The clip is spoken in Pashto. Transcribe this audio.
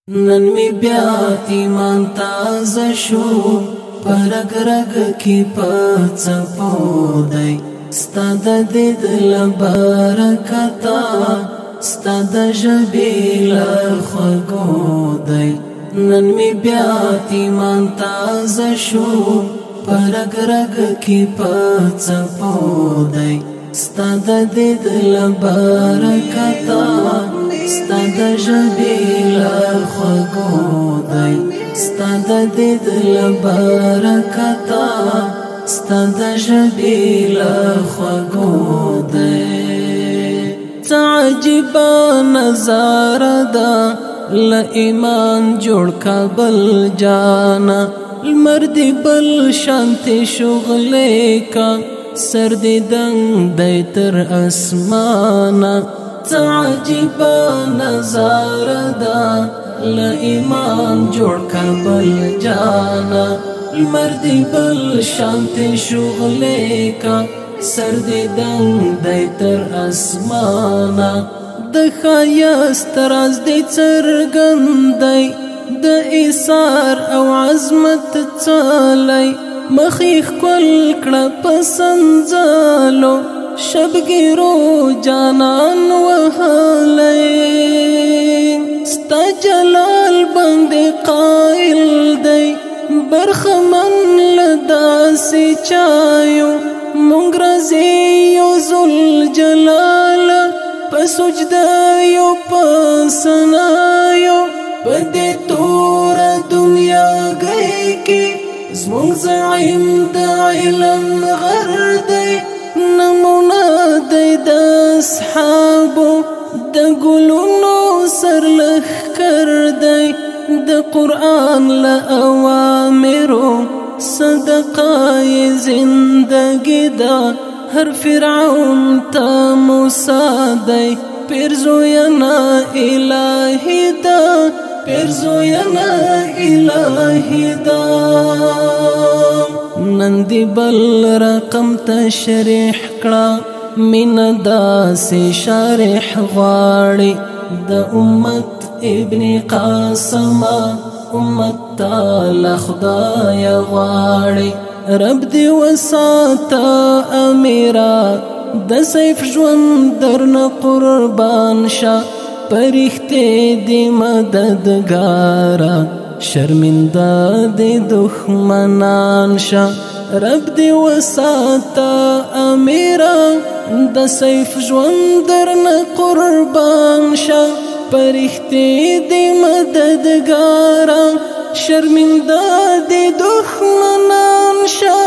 نن می بیا ایمان تازه شو پرګ رګ کی پڅپو دی ستاد دید لبرکتا ستاد جبیل خگو دی نن می بیا ایمان تازه شو پرګ رګ کی پڅپو دی ستاد دید لبرکتا ستاد جبیل خگو دی ستاد دید لبرکتا ستاد جبیل خگو دی تعجبا نظاره دا لایمان جوړ کابل جانا المردی بل شانتی شغلے کا سردی دنگ دی تر اسمانا تعجبا نظاره دا لایمان جوړ کابل جانا المردی بل شانتی شغلے کا سردی دنگ دی تر اسمانا د خایست راز دی څرګند دی د ایثار او عظمت څالی مخیخ کل کړه پسنځالو شبګیرو جانان وهلی ستا جلال باندې قائل دی برخمن لداسې چایو مونږ رازی یو ذل جلال په سجدایو په ثنایو په دې توره دنیا گئی کې زمونږ زعیم د علم غر دی نمونه دی د اصحابو د ګلونو سرلښکر دی د قرآن له اوامرو صدقای زندگی دا هر فرعون تا موسی دی پیرزوینا الهی دا پیرزوینا الهی دا نندی بل رقم تشریح کړه من داسې شارح غواړي د امت ابن قاسم امت تعالی خدای غواړي رب دی وساته امیرا د سیف ژوند درنه قربان شه پرښتې دی مددګارا شرمنده دی دښمنان شه رب دی وساته امیرا د سیف ژوند درنه قربان شه پرښتې دی مددګارا شرمنده دی دښمنان شه